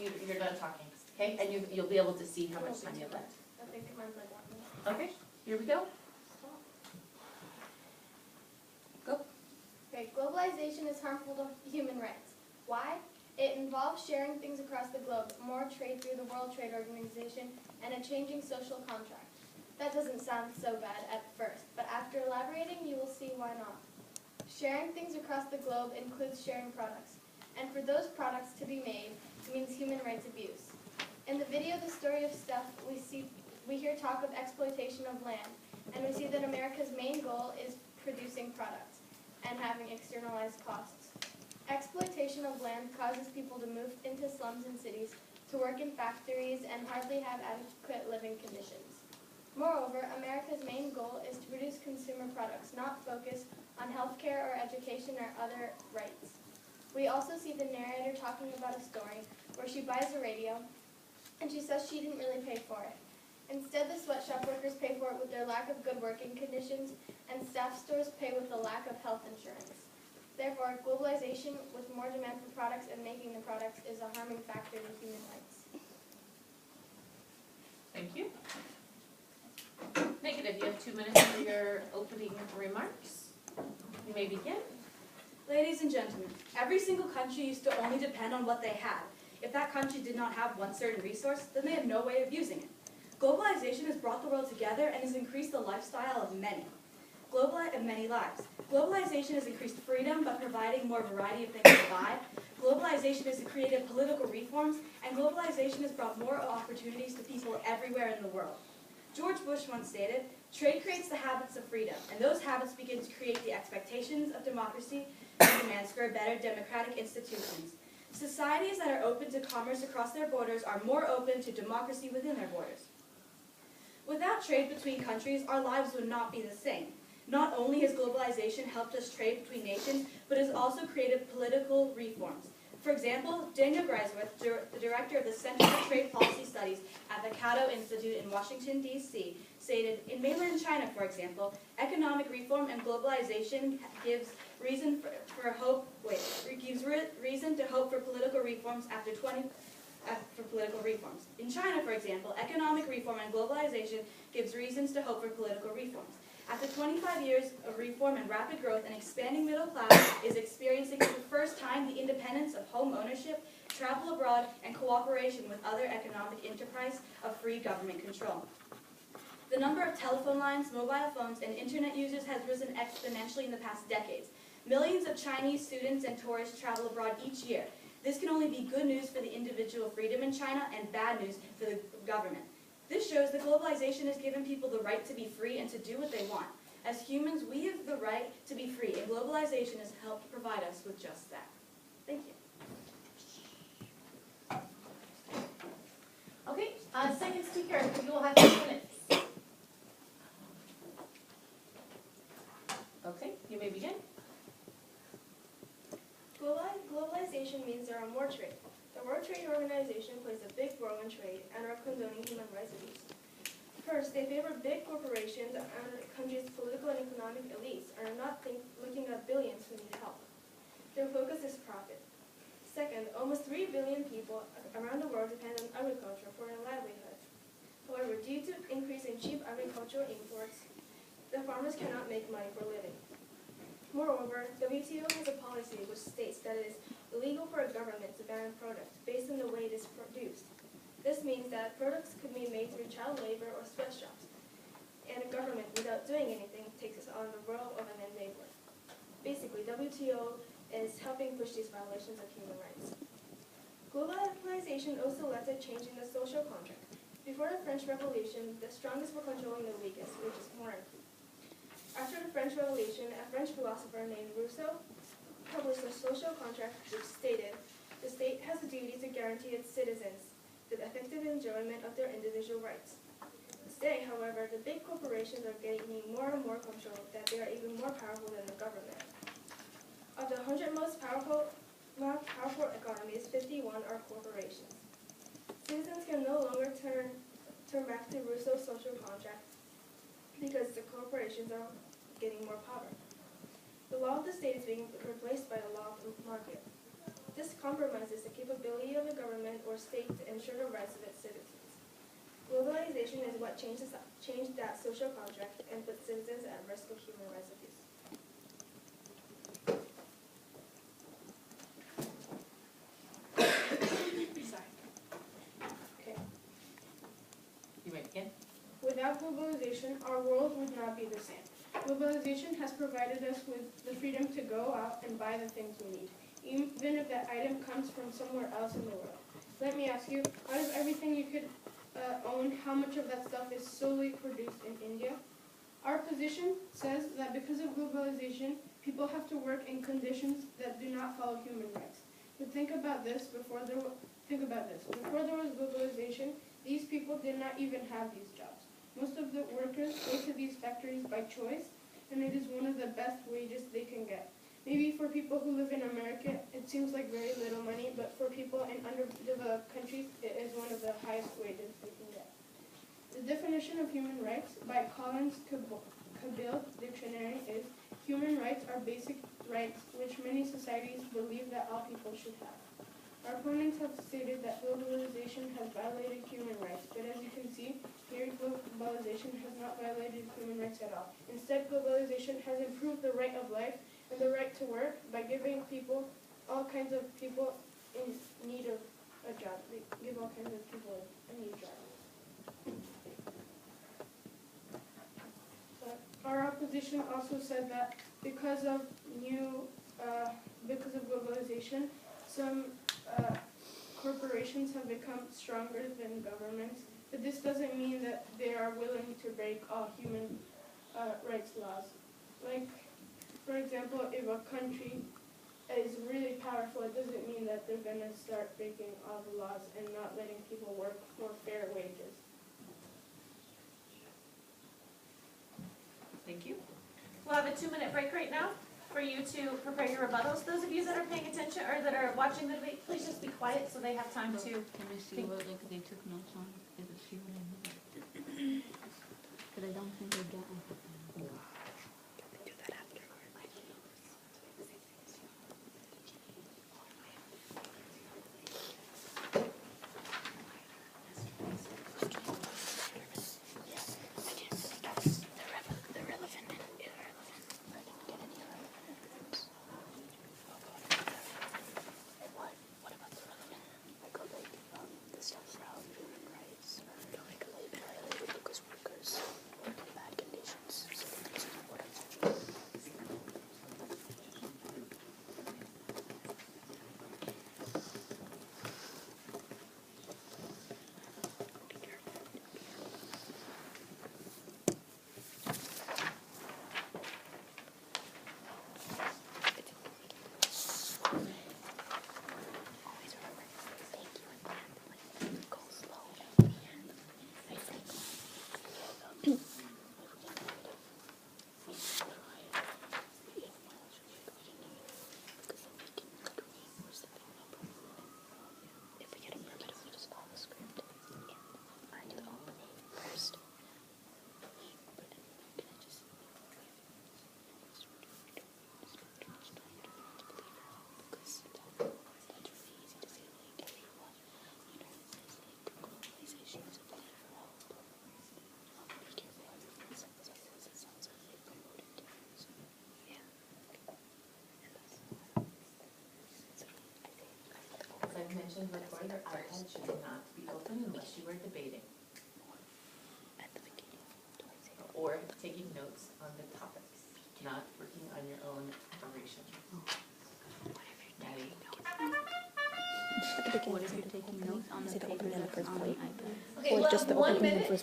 you're done talking, okay? And you'll be able to see how much time you have left. I think mine's like 1 minute. Okay, here we go. Go. Okay, globalization is harmful to human rights. Why? It involves sharing things across the globe, more trade through the World Trade Organization, and a changing social contract. That doesn't sound so bad at first, but after elaborating, you will see why not. Sharing things across the globe includes sharing products, and for those products to be made means human rights abuse. In the video, The Story of Stuff, we hear talk of exploitation of land, and we see that America's main goal is producing products and having externalized costs. Exploitation of land causes people to move into slums and cities, to work in factories, and hardly have adequate living conditions. Moreover, America's main goal is to produce consumer products, not focus on healthcare or education or other rights. We also see the narrator talking about a story where she buys a radio, and she says she didn't really pay for it. Instead, the sweatshop workers pay for it with their lack of good working conditions, and staff stores pay with the lack of health insurance. Therefore, globalization, with more demand for products and making the products, is a harming factor to human rights. Thank you. Negative, you have 2 minutes for your opening remarks. You may begin. Ladies and gentlemen, every single country used to only depend on what they had. If that country did not have one certain resource, then they had no way of using it. Globalization has brought the world together and has increased the lifestyle of many lives. Globalization has increased freedom by providing more variety of things to buy. Globalization has created political reforms, and globalization has brought more opportunities to people everywhere in the world. George Bush once stated, "Trade creates the habits of freedom, and those habits begin to create the expectations of democracy and demands for better democratic institutions. Societies that are open to commerce across their borders are more open to democracy within their borders." Without trade between countries, our lives would not be the same. Not only has globalization helped us trade between nations, but has also created political reforms. For example, Daniel Greiswith, the director of the Center for Trade Policy Studies at the Cato Institute in Washington, D.C., stated, "In mainland China, for example, economic reform and globalization gives reason to hope for political reforms for political reforms. In China, for example, economic reform and globalization gives reasons to hope for political reforms. After 25 years of reform and rapid growth, an expanding middle class is experiencing for the first time the independence of home ownership, travel abroad, and cooperation with other economic enterprise of free government control. The number of telephone lines, mobile phones, and internet users has risen exponentially in the past decades. Millions of Chinese students and tourists travel abroad each year. This can only be good news for the individual freedom in China and bad news for the government. This shows that globalization has given people the right to be free and to do what they want. As humans, we have the right to be free, and globalization has helped provide us with just that." Thank you. Okay, second speaker, you will have 2 minutes. Okay, you may begin. Globalization means there are more trade. The World Trade Organization plays a big role in trade and are condoning human rights abuse. First, they favor big corporations and the country's political and economic elites are not looking at billions who need help. Their focus is profit. Second, almost 3 billion people around the world depend on agriculture for their livelihood. However, due to increase in cheap agricultural imports, the farmers cannot make money for a living. Moreover, WTO has a policy which states that it is illegal for a government to ban a product based on the way it is produced. This means that products could be made through child labor or sweatshops, and a government, without doing anything, takes on the role of an enabler. Basically, WTO is helping push these violations of human rights. Globalization also led to a change in the social contract. Before the French Revolution, the strongest were controlling the weakest, which is monarchy. After the French Revolution, a French philosopher named Rousseau published a social contract which stated, "The state has a duty to guarantee its citizens the effective enjoyment of their individual rights." Today, however, the big corporations are gaining more and more control that they are even more powerful than the government. Of the 100 most powerful economies, 51 are corporations. Citizens can no longer turn back to Rousseau's social contract because the corporations are getting more power. The law of the state is being replaced by the law of the market. This compromises the capability of a government or state to ensure the rights of its citizens. Globalization is what changed that social contract and puts citizens at risk of human rights abuse. Sorry. Okay. You ready again? Without globalization, our world would not be the same. Globalization has provided us with the freedom to go out and buy the things we need, even if that item comes from somewhere else in the world. Let me ask you, out of everything you could own, how much of that stuff is solely produced in India? Our position says that because of globalization, people have to work in conditions that do not follow human rights. But think about this. Before there was globalization, these people did not even have these jobs. Most of the workers go to these factories by choice, and it is one of the best wages they can get. Maybe for people who live in America, it seems like very little money, but for people in underdeveloped countries, it is one of the highest wages they can get. The definition of human rights by Collins-Cabil Dictionary is, human rights are basic rights which many societies believe that all people should have. Our opponents have stated that globalization has violated human rights, but as you can see, here globalization has not violated human rights at all. Instead, globalization has improved the right of life and the right to work by giving people, all kinds of people in need of a job. They give all kinds of people a new job. But our opposition also said that because of globalization, some corporations have become stronger than governments, but this doesn't mean that they are willing to break all human rights laws. Like, for example, if a country is really powerful, it doesn't mean that they're going to start breaking all the laws and not letting people work for fair wages. Thank you. We'll have a 2-minute break right now for you to prepare your rebuttals. Those of you that are paying attention or that are watching the debate, please just be quiet so they have time to Can I see think. what they took notes on? Is it see what I mean? Because I don't think I get them. As I've mentioned before, your iPad should not be open unless you are debating or taking notes on the topics, not working on your own operation. Maddie? What if you're taking notes on the paper that's on the iPad? Okay, we'll have 1 minute for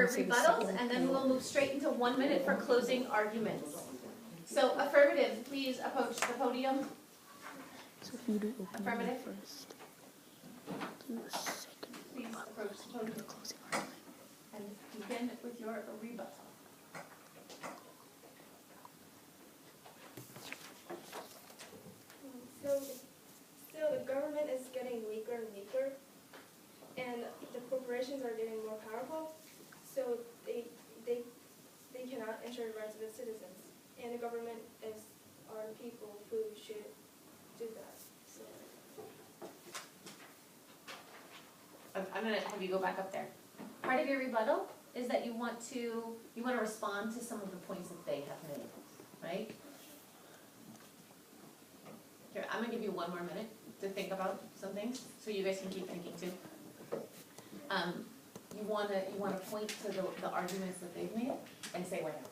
rebuttals, and then we'll move straight into 1 minute for closing arguments. So affirmative, please approach the podium. So if you do open Affirmative. first, do the second Please approach the podium closing argument. and begin with your rebuttal. So the government is getting weaker and weaker, and the corporations are getting more powerful, so they cannot ensure the rights of its citizens. And the government are the people who should do that. So I'm gonna have you go back up there. Part of your rebuttal is that you want to respond to some of the points that they have made, right? Here, I'm gonna give you 1 more minute to think about some things, so you guys can keep thinking too. You wanna point to the arguments that they've made and say why they're wrong.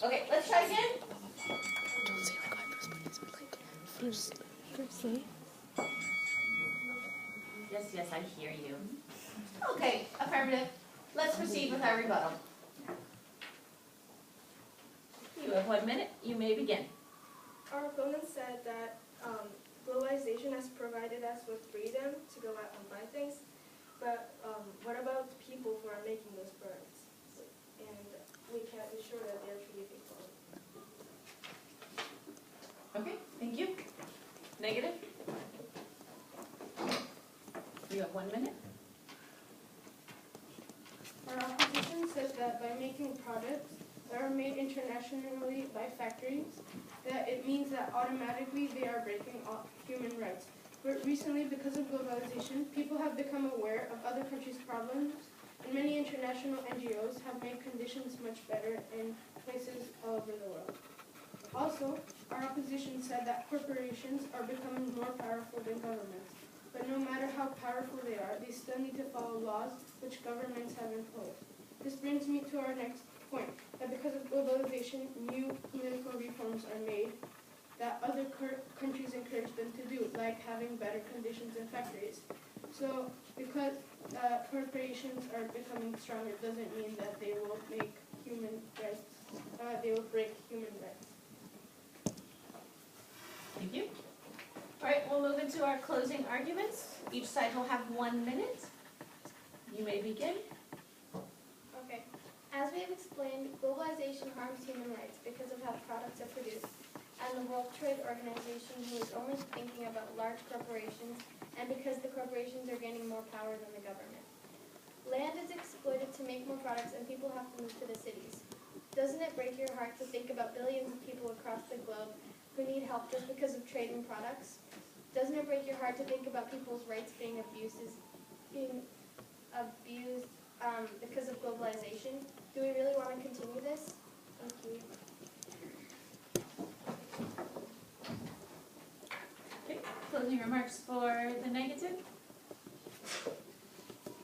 Okay, let's try again. Yes, I hear you. Okay, affirmative. Let's proceed with our rebuttal. You have 1 minute. You may begin. Our opponent said that globalization has provided us with freedom to go out and buy things, but what about the people who are making those products? And we can't be sure that they're treated equally. Okay, thank you. Negative? You have 1 minute. Our opposition says that by making products that are made internationally by factories, that it means that automatically they are breaking all human rights. But recently, because of globalization, people have become aware of other countries' problems, and many international NGOs have made conditions much better in places all over the world. Also, our opposition said that corporations are becoming more powerful than governments. But no matter how powerful they are, they still need to follow laws which governments have imposed. This brings me to our next point, that because of globalization, new political reforms are made that other countries encourage them to do, like having better conditions in factories. So because corporations are becoming stronger doesn't mean that they will make human rights, they will break human rights. Thank you. All right, we'll move into our closing arguments. Each side will have 1 minute. You may begin. Okay. As we have explained, globalization harms human rights because of how products are produced, and the World Trade Organization, who is only thinking about large corporations, and because the corporations are gaining more power than the government. Land is exploited to make more products, and people have to move to the cities. Doesn't it break your heart to think about billions of people across the globe who need help just because of trade in products? Doesn't it break your heart to think about people's rights being abused because of globalization? Do we really want to continue this? Thank you. Okay, closing remarks for the negative.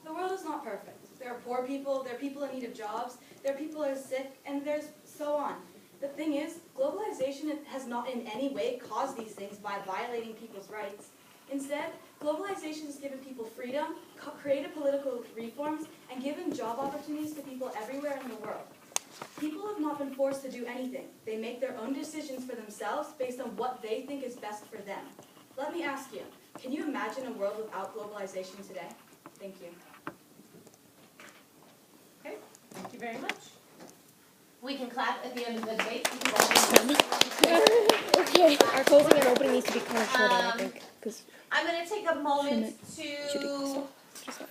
The world is not perfect. There are poor people, there are people in need of jobs, there are people who are sick, and there's so on. The thing is, globalization has not in any way caused these things by violating people's rights. Instead, globalization has given people freedom, created political reforms, and given job opportunities to people everywhere in the world. People have not been forced to do anything. They make their own decisions for themselves based on what they think is best for them. Let me ask you, can you imagine a world without globalization today? Thank you. Okay, thank you very much. We can clap at the end of the debate. Okay, our closing and opening needs to be kind of shorter, I think. 'Cause I'm going to take a moment should be to just